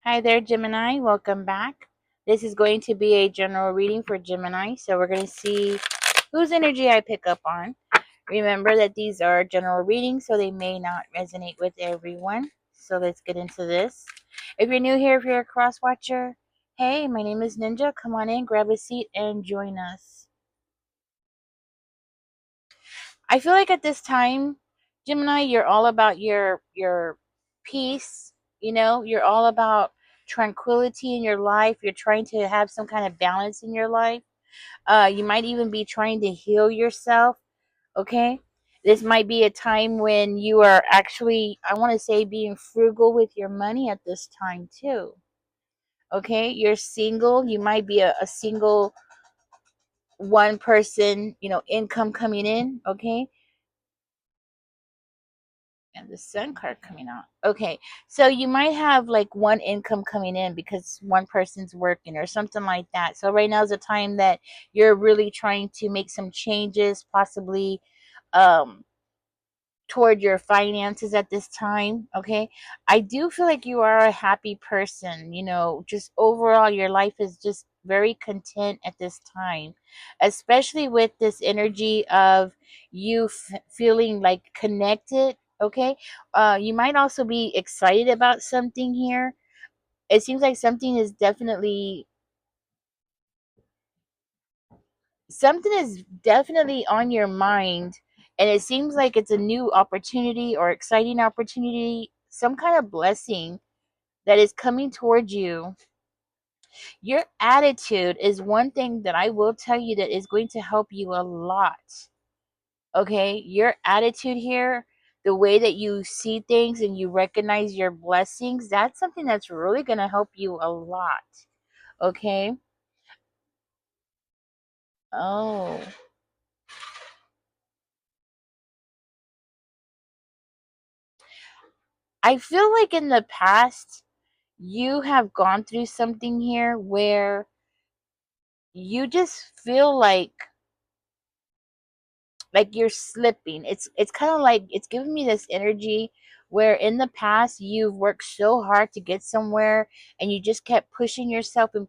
Hi there, Gemini. Welcome back. This is going to be a general reading for Gemini. So we're going to see whose energy I pick up on. Remember that these are general readings, so they may not resonate with everyone. So let's get into this. If you're new here, if you're a cross watcher, hey, my name is Ninja. Come on in, grab a seat, and join us. I feel like at this time, Gemini, you're all about your peace. You're all about tranquility in your life. You're trying to have some kind of balance in your life. You might even be trying to heal yourself. Okay, this might be a time when you are actually, I want to say, being frugal with your money at this time too. Okay, you're single. You might be a single one person, income coming in. Okay, and the sun card coming out. Okay, so you might have like one income coming in because one person's working or something like that. So right now is a time that you're really trying to make some changes, possibly um toward your finances at this time. Okay, I do feel like you are a happy person. Just overall your life is just very content at this time, especially with this energy of you feeling like connected. Okay, you might also be excited about something here. It seems like something is definitely on your mind, and it seems like it's a new opportunity or exciting opportunity, some kind of blessing that is coming towards you. Your attitude is one thing that I will tell you that is going to help you a lot. Okay, your attitude here, the way that you see things and you recognize your blessings, that's something that's really going to help you a lot. Okay. Oh, I feel like in the past you have gone through something here where you just feel like you're slipping. It's kind of like it's giving me this energy where in the past you've worked so hard to get somewhere and you just kept pushing yourself and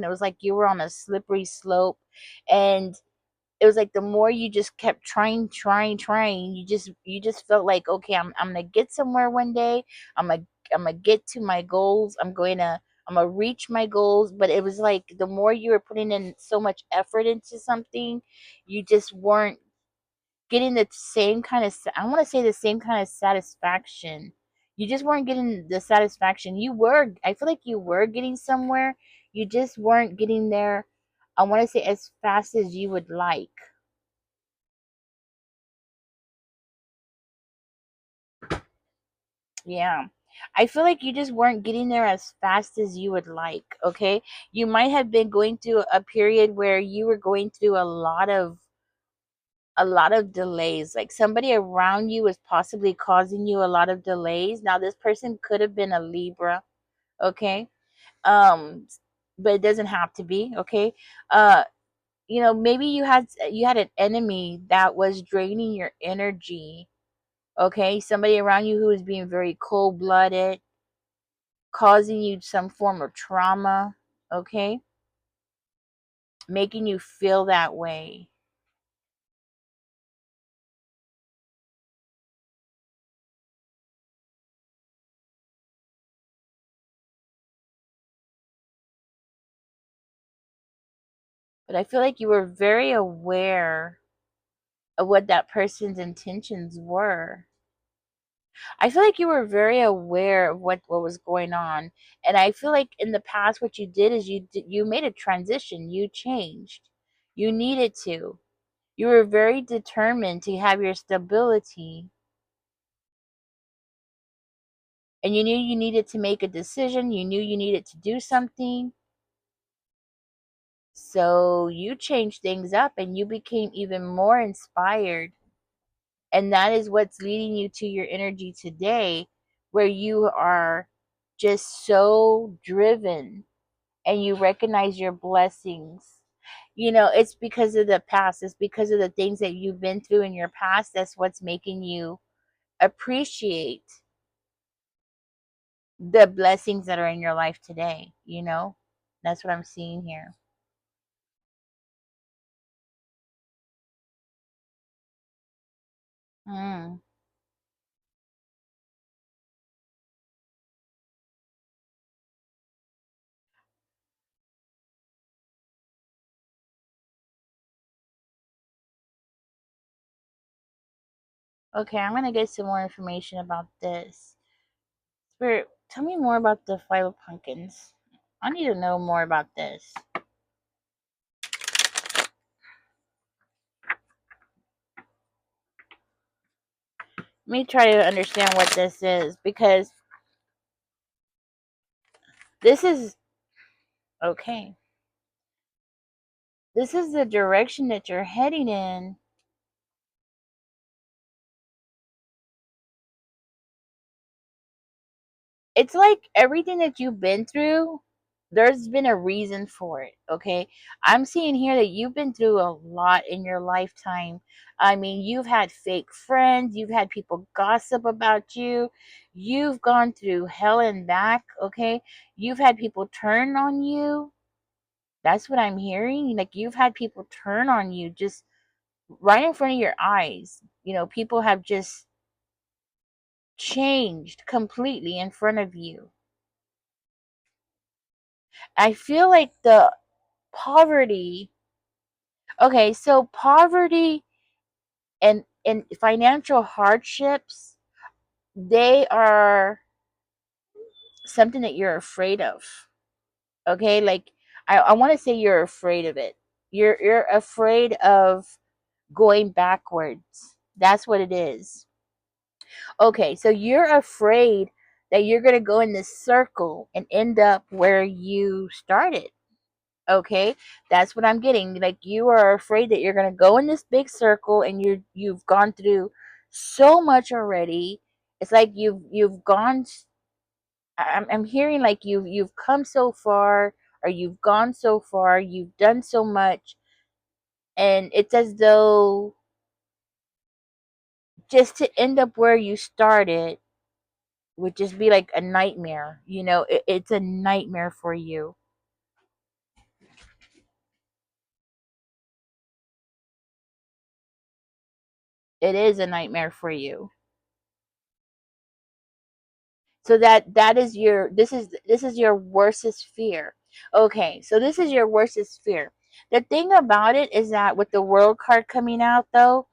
it was like you were on a slippery slope, and it was like the more you just kept trying, you just felt like, okay, I'm gonna get somewhere one day. I'm gonna get to my goals. I'm gonna reach my goals. But it was like the more you were putting in so much effort into something, you just weren't getting the same kind of, I want to say, the same kind of satisfaction. You just weren't getting the satisfaction. I feel like you were getting somewhere. You just weren't getting there, I want to say, as fast as you would like. Yeah. I feel like you just weren't getting there as fast as you would like, okay? You might have been going through a period where you were going through a lot of delays. Like somebody around you was possibly causing you a lot of delays. Now this person could have been a Libra, okay? Um but it doesn't have to be, okay? Uh maybe you had an enemy that was draining your energy, okay? Somebody around you who was being very cold-blooded, causing you some form of trauma, okay? Making you feel that way. But I feel like you were very aware of what that person's intentions were. I feel like you were very aware of what was going on. And I feel like in the past what you did is you made a transition, you changed. You needed to. You were very determined to have your stability, and you knew you needed to make a decision, you knew you needed to do something. So you changed things up and you became even more inspired. And that is what's leading you to your energy today, where you are just so driven and you recognize your blessings. It's because of the past, it's because of the things that you've been through in your past. That's what's making you appreciate the blessings that are in your life today, you know? That's what I'm seeing here. Mm. Okay, I'm gonna get some more information about this. Spirit, tell me more about the Five of Pumpkins. I need to know more about this. Let me try to understand what this is because this is okay. This is the direction that you're heading in. It's like everything that you've been through, there's been a reason for it. Okay, I'm seeing here that you've been through a lot in your lifetime. I mean, you've had fake friends, you've had people gossip about you, you've gone through hell and back. Okay, you've had people turn on you. That's what I'm hearing. Like, you've had people turn on you just right in front of your eyes. You know, people have just changed completely in front of you. I feel like the poverty. Okay, so poverty and financial hardships, they are something that you're afraid of. Okay, like I want to say you're afraid of it. You're afraid of going backwards. That's what it is. Okay, so you're afraid that you're gonna go in this circle and end up where you started. Okay, that's what I'm getting. Like, you are afraid that you're going to go in this big circle and you've gone through so much already. It's like you've gone. I'm hearing like you've come so far, or you've gone so far, you've done so much, and it's as though just to end up where you started would just be like a nightmare. You know, it's a nightmare for you. It is a nightmare for you. So that is your, this is your worstest fear. Okay, so this is your worstest fear. The thing about it is that with the world card coming out though,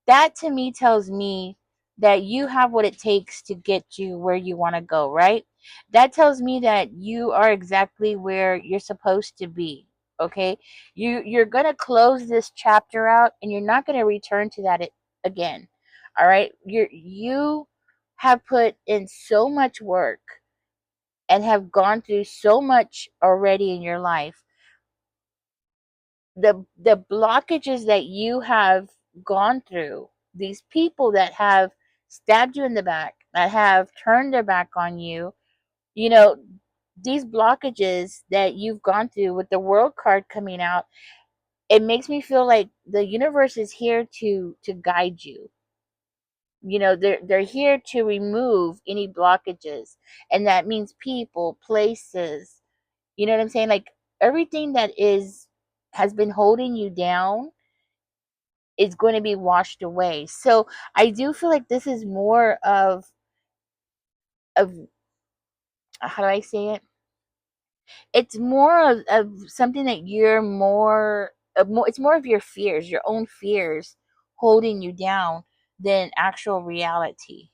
that to me tells me that you have what it takes to get you where you want to go, right? That tells me that you are exactly where you're supposed to be. Okay, you're gonna close this chapter out and you're not gonna return to that again. All right, you have put in so much work and have gone through so much already in your life. The blockages that you have gone through, these people that have stabbed you in the back, that have turned their back on you, you know, these blockages that you've gone through with the world card coming out, it makes me feel like the universe is here to guide you. You know, they're here to remove any blockages, and that means people, places, you know what I'm saying? Like, everything that is has been holding you down is going to be washed away. So I do feel like this is more of how do I say it? It's more of something that you're more, it's more of your fears, your own fears holding you down than actual reality.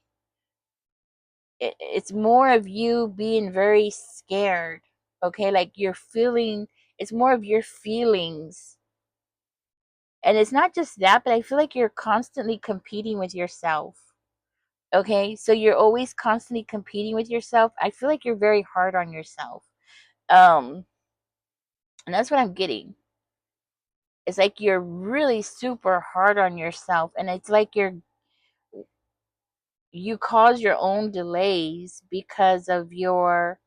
It's more of you being very scared. Okay, like you're feeling, it's more of your feelings. And it's not just that, but I feel like you're constantly competing with yourself. Okay, so you're always constantly competing with yourself. I feel like you're very hard on yourself. um and that's what I'm getting. It's like you're really super hard on yourself, and it's like you cause your own delays because of your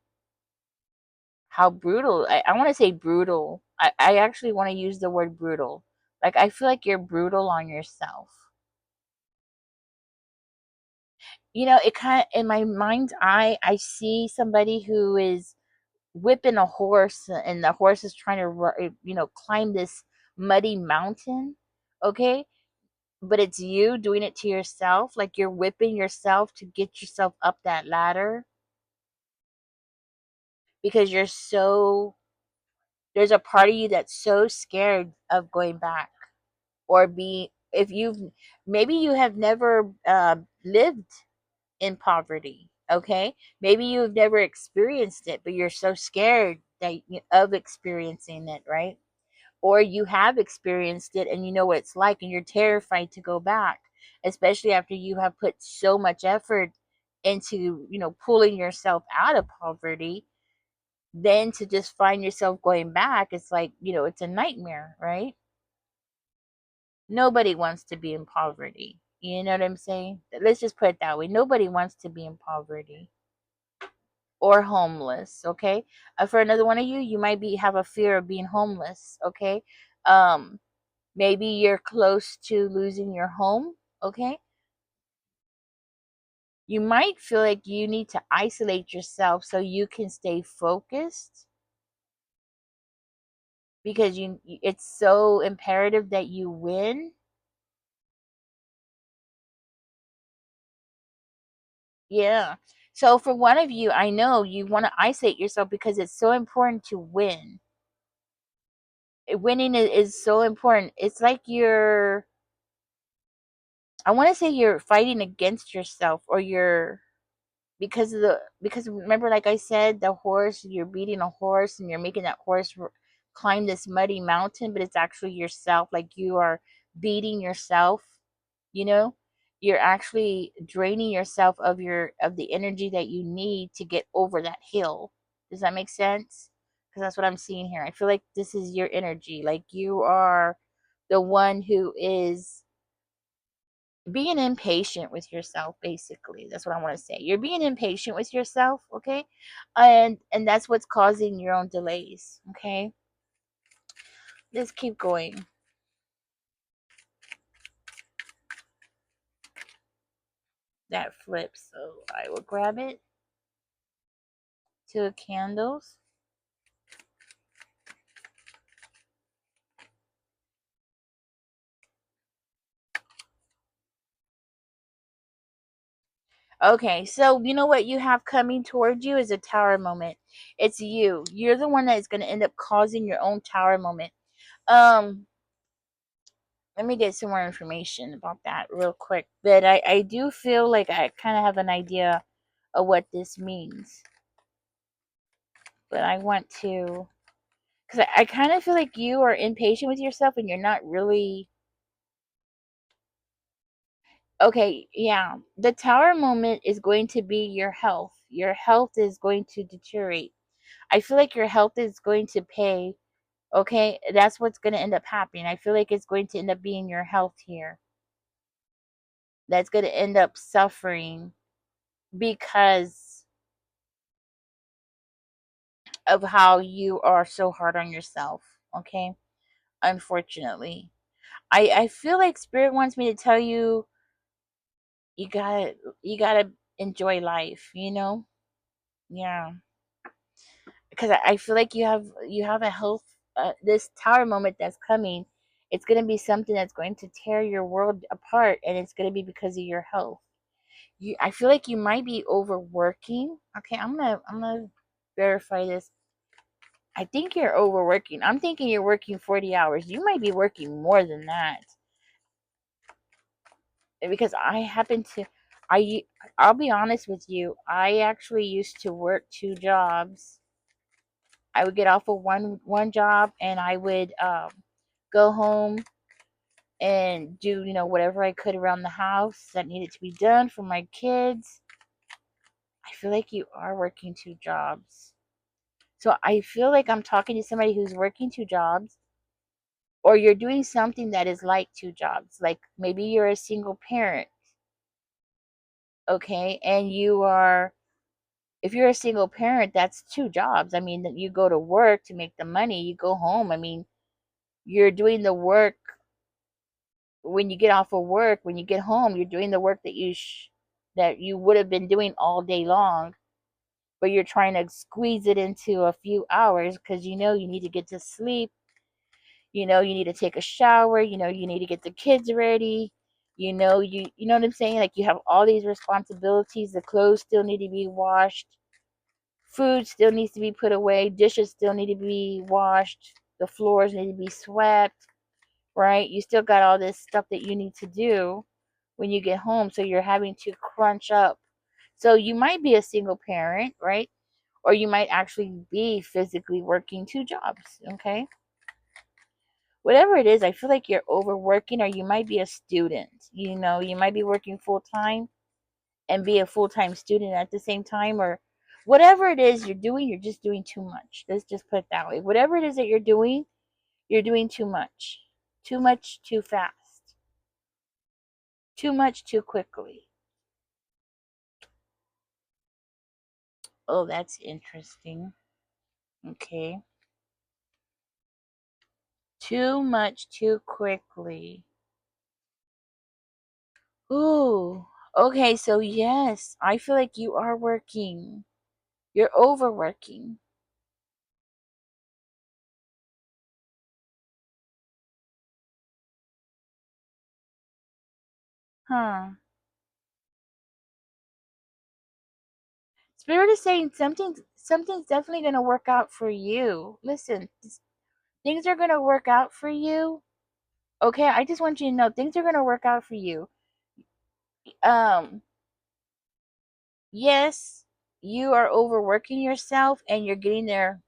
how brutal. I want to say brutal. I actually want to use the word brutal. Like, I feel like you're brutal on yourself. it kind of, in my mind's eye, I see somebody who is whipping a horse, and the horse is trying to climb this muddy mountain. Okay, but it's you doing it to yourself, like you're whipping yourself to get yourself up that ladder, because there's a part of you that's so scared of going back, or be if you've maybe you have never lived in poverty. Okay, maybe you've never experienced it, but you're so scared of experiencing it, right? Or you have experienced it and you know what it's like, and you're terrified to go back, especially after you have put so much effort into pulling yourself out of poverty. Then to just find yourself going back, it's like, it's a nightmare, right? Nobody wants to be in poverty. You know what I'm saying? Let's just put it that way. Nobody wants to be in poverty or homeless. Okay. For another one of you, you might be have a fear of being homeless. Okay. um Maybe you're close to losing your home. Okay, you might feel like you need to isolate yourself so you can stay focused, because it's so imperative that you win. Yeah. So for one of you, I know you want to isolate yourself because it's so important to win. Winning is so important. It's like I want to say you're fighting against yourself, or you're because remember, like I said, the horse, you're beating a horse and you're making that horse climb this muddy mountain, but it's actually yourself. Like you are beating yourself, you know you're actually draining yourself of the energy that you need to get over that hill. Does that make sense? Because that's what I'm seeing here. I feel like this is your energy, like you are the one who is being impatient with yourself. Basically, that's what I want to say. You're being impatient with yourself. Okay, and that's what's causing your own delays. Okay, let's keep going. That flips, so I will grab it. Two of candles. Okay, so you know what you have coming towards you is a tower moment. It's you. You're the one that is going to end up causing your own tower moment. um Let me get some more information about that real quick. But I do feel like I kind of have an idea of what this means. But I want to, because I kind of feel like you are impatient with yourself and you're not really. Okay, yeah. The tower moment is going to be your health. Your health is going to deteriorate. I feel like your health is going to pay. Okay, that's what's going to end up happening. I feel like it's going to end up being your health here that's going to end up suffering because of how you are so hard on yourself. Okay, unfortunately, I feel like spirit wants me to tell you, you gotta enjoy life. Yeah, because I feel like you have a health. This tower moment that's coming, it's gonna be something that's going to tear your world apart, and it's gonna be because of your health. I feel like you might be overworking. Okay, I'm gonna verify this. I think you're overworking. I'm thinking you're working 40 hours. You might be working more than that, because I happen to. I I'll be honest with you. I actually used to work two jobs. I would get off of one job, and I would go home and do whatever I could around the house that needed to be done for my kids. I feel like you are working two jobs. So I feel like I'm talking to somebody who's working two jobs, or you're doing something that is like two jobs. Like maybe you're a single parent, okay? And if you're a single parent, that's two jobs. I mean, you go to work to make the money, you go home. I mean, you're doing the work when you get off of work, when you get home, you're doing the work that that you would have been doing all day long, but you're trying to squeeze it into a few hours because you know you need to get to sleep, you know you need to take a shower, you know you need to get the kids ready, you know what I'm saying? Like you have all these responsibilities, the clothes still need to be washed, food still needs to be put away, dishes still need to be washed, the floors need to be swept, right? You still got all this stuff that you need to do when you get home, so you're having to crunch up. So you might be a single parent, right? Or you might actually be physically working two jobs, okay? Whatever it is, I feel like you're overworking, or you might be a student. You know, you might be working full time and be a full time student at the same time, or whatever it is you're doing, you're just doing too much. Let's just put it that way. Whatever it is that you're doing too much. Too much too fast. Too much too quickly. Oh, that's interesting. Okay. Too much too quickly. Ooh. Okay, so yes, I feel like you are working. You're overworking. Huh. Spirit is saying something's definitely gonna work out for you. Listen, things are gonna work out for you. Okay, I just want you to know things are gonna work out for you. Um, yes, you are overworking yourself and you're getting there,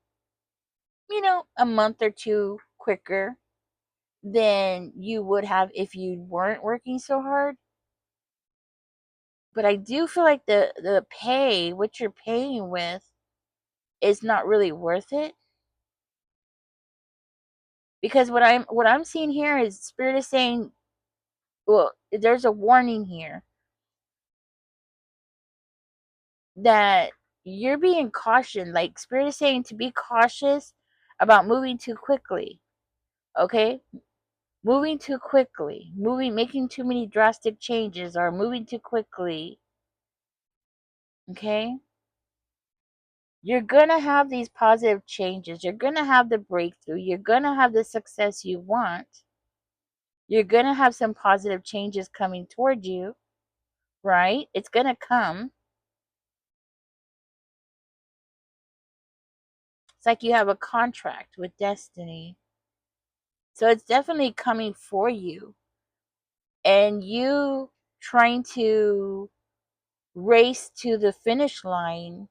a month or two quicker than you would have if you weren't working so hard. But I do feel like the pay, what you're paying with, is not really worth it, because what I'm seeing here is Spirit is saying, well, there's a warning here that you're being cautioned. Like Spirit is saying to be cautious about moving too quickly. Okay, moving too quickly, making too many drastic changes, or moving too quickly. Okay, you're gonna have these positive changes. You're gonna have the breakthrough. You're gonna have the success you want. You're gonna have some positive changes coming toward you, right? It's gonna come. It's like you have a contract with destiny. So it's definitely coming for you. And you trying to race to the finish line,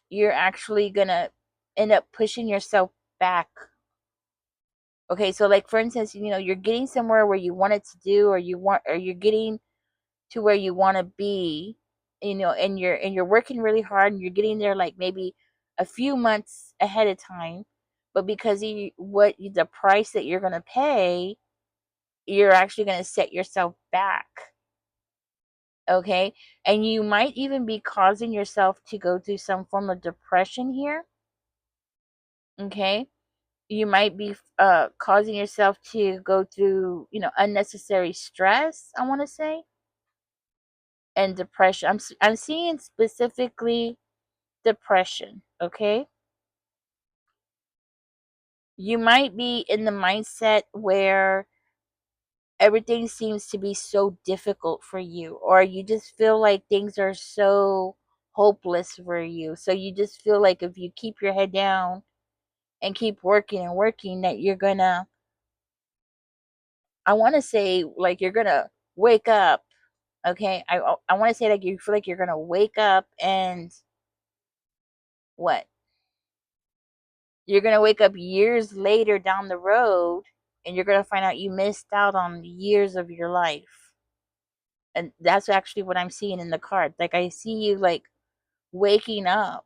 you're actually gonna end up pushing yourself back. Okay, so like for instance, you're getting somewhere where you wanted to do, or you're getting to where you want to be, and you're working really hard, and you're getting there like maybe a few months ahead of time, but because the price that you're going to pay, you're actually going to set yourself back. Okay, and you might even be causing yourself to go through some form of depression here. Okay, you might be causing yourself to go through unnecessary stress, I want to say, and depression. I'm seeing specifically depression. Okay, you might be in the mindset where everything seems to be so difficult for you, or you just feel like things are so hopeless for you, so you just feel like if you keep your head down and keep working and working, that you're gonna, I want to say, like you're gonna wake up. Okay, I want to say like you feel like you're gonna wake up, and what, you're going to wake up years later down the road, and you're going to find out you missed out on years of your life. And that's actually what I'm seeing in the card. Like I see you like waking up,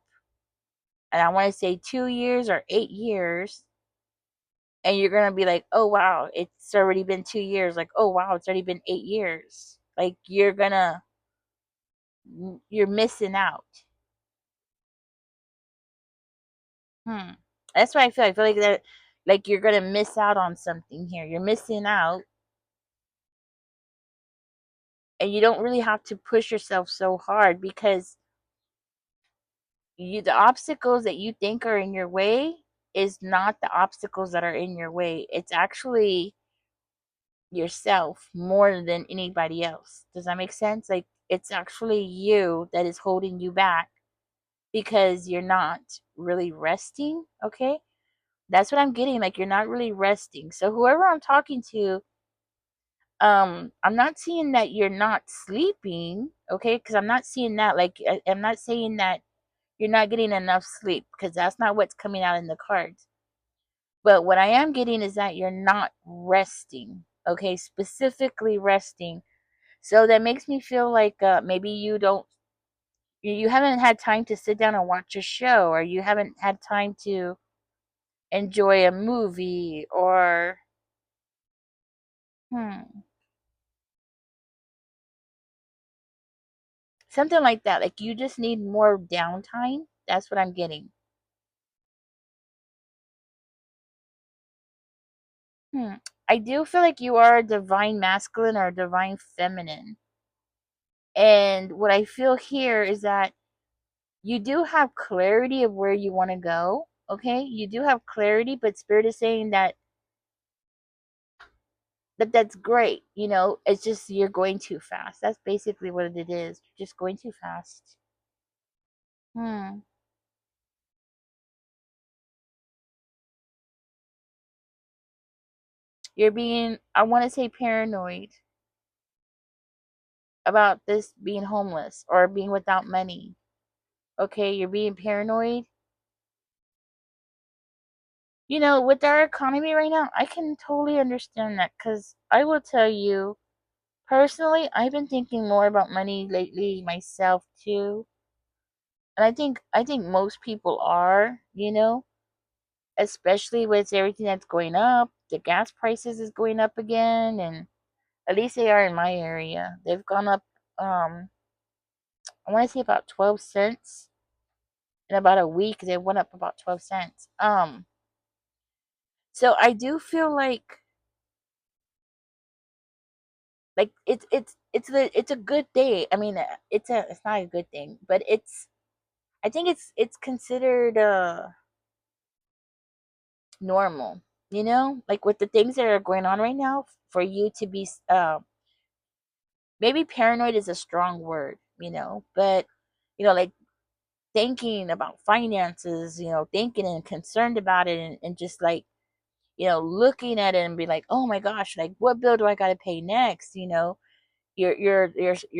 and I want to say 2 years or 8 years, and you're going to be like, oh wow, it's already been 2 years. Like, oh wow, it's already been 8 years. Like you're missing out. Hmm. That's what I feel. I feel like that, like you're going to miss out on something here. You're missing out and you don't really have to push yourself so hard, because the obstacles that you think are in your way is not the obstacles that are in your way. It's actually yourself more than anybody else. Does that make sense? Like, it's actually you that is holding you back because you're not really resting. Okay, that's what I'm getting. Like, you're not really resting. So whoever I'm talking to, I'm not seeing that you're not sleeping. Okay, because I'm not seeing that. Like, I'm not saying that you're not getting enough sleep, because that's not what's coming out in the cards. But what I am getting is that you're not resting. Okay, specifically resting. So that makes me feel like, maybe you don't, you haven't had time to sit down and watch a show, or you haven't had time to enjoy a movie, or hmm, something like that. Like, you just need more downtime. That's what I'm getting. Hmm. I do feel like you are a divine masculine or a divine feminine. And what I feel here is that you do have clarity of where you want to go. Okay, you do have clarity, but spirit is saying that's great. It's just you're going too fast. That's basically what it is. You're just going too fast. Hmm. You're being, I want to say, paranoid about this being homeless or being without money. Okay, you're being paranoid. With our economy right now, I can totally understand that, because I will tell you, personally, I've been thinking more about money lately myself too. And I think most people are, especially with everything that's going up. The gas prices is going up again, and at least they are in my area. They've gone up, um I want to say about 12 cents in about a week. They went up about 12 cents. So I do feel like it's a good day. I mean, it's not a good thing, but I think it's considered normal, like with the things that are going on right now, for you to be, maybe paranoid is a strong word, but like thinking about finances, thinking and concerned about it, and just like, looking at it and be like, oh my gosh, like, what bill do I got to pay next? You're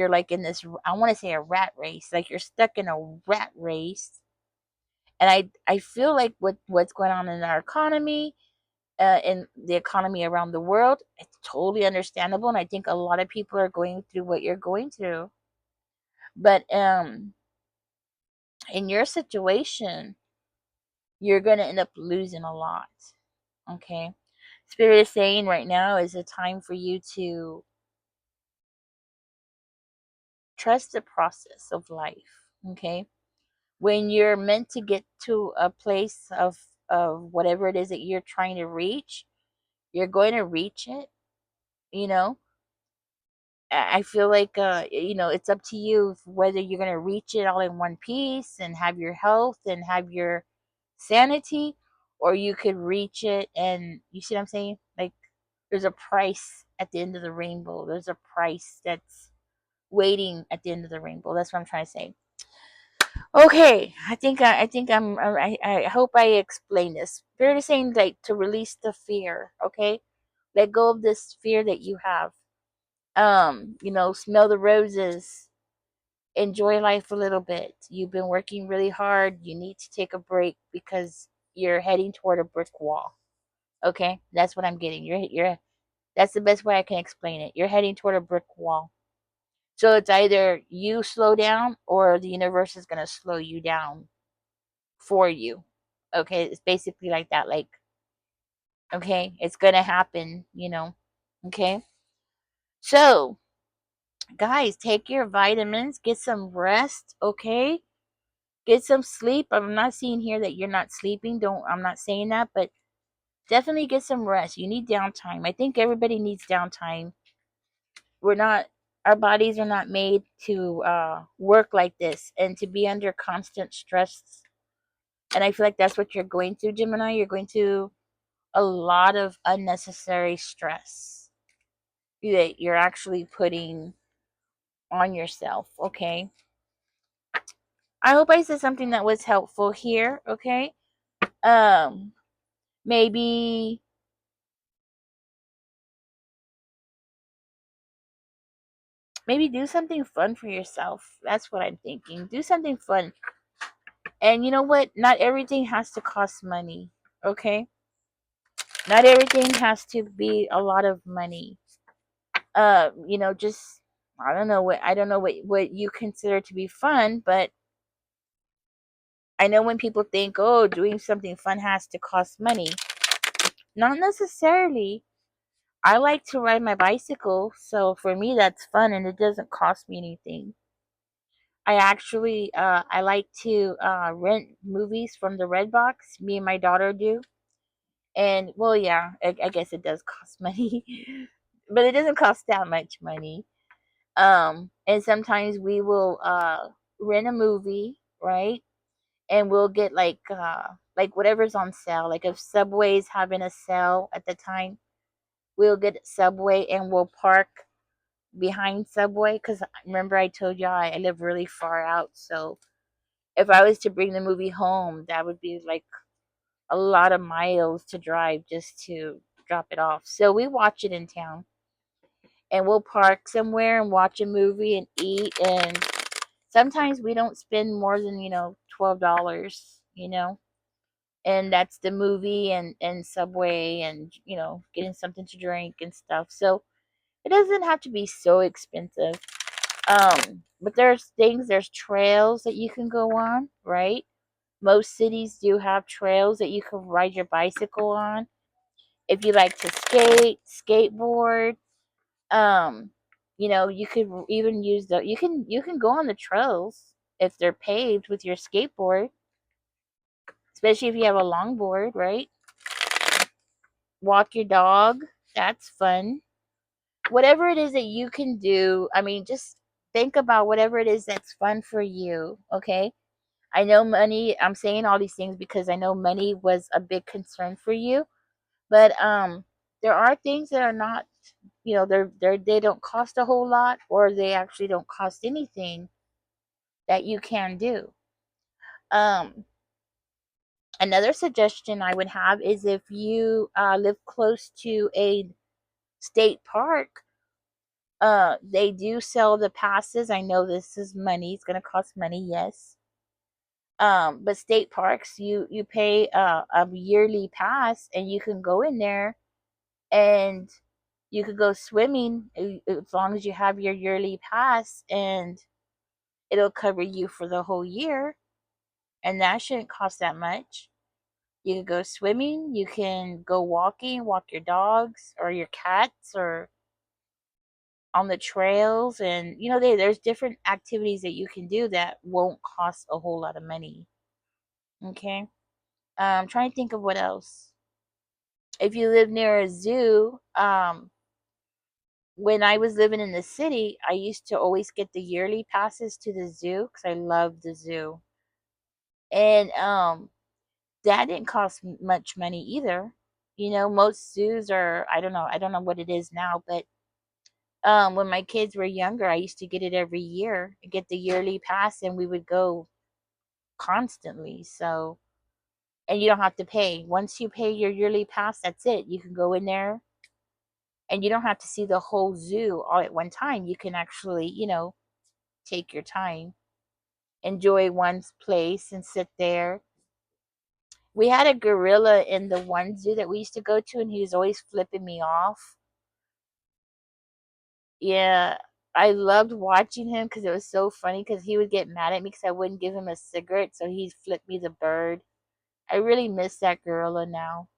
like in this, I want to say, a rat race. Like, you're stuck in a rat race. And I feel like what's going on in our economy, in the economy around the world, it's totally understandable, and I think a lot of people are going through what you're going through. But in your situation, you're going to end up losing a lot. Okay, spirit is saying right now is a time for you to trust the process of life. Okay, when you're meant to get to a place of whatever it is that you're trying to reach, you're going to reach it. you know I feel like, it's up to you whether you're going to reach it all in one piece and have your health and have your sanity, or you could reach it, and you see what I'm saying? Like, there's a price at the end of the rainbow. There's a price that's waiting at the end of the rainbow. That's what I'm trying to say. Okay, I hope I explained this. Spirit is saying, like, to release the fear. Okay, let go of this fear that you have. Smell the roses, enjoy life a little bit. You've been working really hard. You need to take a break because you're heading toward a brick wall. Okay? That's what I'm getting. You're That's the best way I can explain it. You're heading toward a brick wall. So it's either you slow down or the universe is going to slow you down for you. Okay? It's basically like that. Like, okay, it's going to happen. Okay? So, guys, take your vitamins, get some rest, okay? Get some sleep. I'm not seeing here that you're not sleeping. I'm not saying that, but definitely get some rest. You need downtime. I think everybody needs downtime. We're not Our bodies are not made to work like this and to be under constant stress. And I feel like that's what you're going through, Gemini. You're going through a lot of unnecessary stress that you're actually putting on yourself. Okay. I hope I said something that was helpful here. Okay. Um, maybe do something fun for yourself. That's what I'm thinking. Do something fun. And you know what? Not everything has to cost money. Okay? Not everything has to be a lot of money. Just I don't know what you consider to be fun, but I know when people think, "Oh, doing something fun has to cost money." Not necessarily. I like to ride my bicycle, so for me that's fun and it doesn't cost me anything. I like to rent movies from the Red Box. Me and my daughter do. And well, yeah, I guess it does cost money, but it doesn't cost that much money. And sometimes we will rent a movie, right? And we'll get like whatever's on sale. Like if Subway's having a sale at the time, we'll get Subway and we'll park behind Subway because remember I told y'all I live really far out, so if I was to bring the movie home, that would be like a lot of miles to drive just to drop it off. So we watch it in town and we'll park somewhere and watch a movie and eat. And sometimes we don't spend more than, $12, and that's the movie and Subway and, getting something to drink and stuff. So it doesn't have to be so expensive. But there's trails that you can go on, right? Most cities do have trails that you can ride your bicycle on. If you like to skateboard, um, you could even use you can go on the trails if they're paved with your skateboard, especially if you have a longboard, right? Walk your dog, that's fun. Whatever it is that you can do, I mean, just think about whatever it is that's fun for you, okay? I know money, I'm saying all these things because I know money was a big concern for you. But there are things that are not, they don't cost a whole lot, or they actually don't cost anything that you can do. Um, Another suggestion I would have is if you live close to a state park, they do sell the passes. I know this is money; it's going to cost money, yes. But state parks, you pay a yearly pass, and you can go in there and you could go swimming as long as you have your yearly pass, and it'll cover you for the whole year, and that shouldn't cost that much. You could go swimming, you can go walking, walk your dogs or your cats, or on the trails, and there's different activities that you can do that won't cost a whole lot of money. Okay. I'm trying to think of what else. If you live near a zoo, when I was living in the city, I used to always get the yearly passes to the zoo because I love the zoo. And that didn't cost much money either. Most zoos are, I don't know what it is now, but when my kids were younger, I used to get it every year, get the yearly pass, and we would go constantly. So, and you don't have to pay. Once you pay your yearly pass, that's it. You can go in there and you don't have to see the whole zoo all at one time. You can actually, take your time, enjoy one's place, and sit there. We had a gorilla in the one zoo that we used to go to, and he was always flipping me off. Yeah, I loved watching him because it was so funny because he would get mad at me because I wouldn't give him a cigarette, so he'd flip me the bird. I really miss that gorilla now.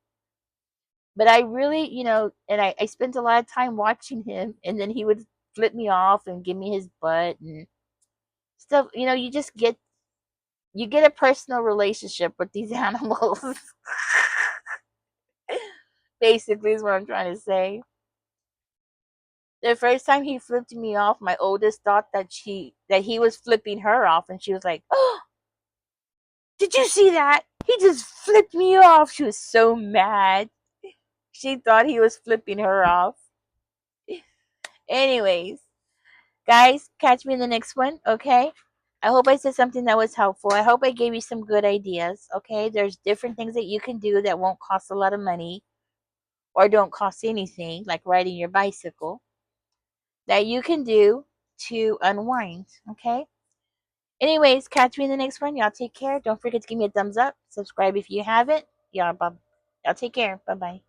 But I really, and I spent a lot of time watching him, and then he would flip me off and give me his butt and stuff. You get a personal relationship with these animals. Basically, is what I'm trying to say. The first time he flipped me off, my oldest thought that he was flipping her off, and she was like, "Oh, did you see that? He just flipped me off." She was so mad. She thought he was flipping her off. Anyways, guys, catch me in the next one, okay? I hope I said something that was helpful. I hope I gave you some good ideas, okay? There's different things that you can do that won't cost a lot of money or don't cost anything, like riding your bicycle, that you can do to unwind, okay? Anyways, catch me in the next one. Y'all take care. Don't forget to give me a thumbs up. Subscribe if you haven't. Y'all take care. Bye bye.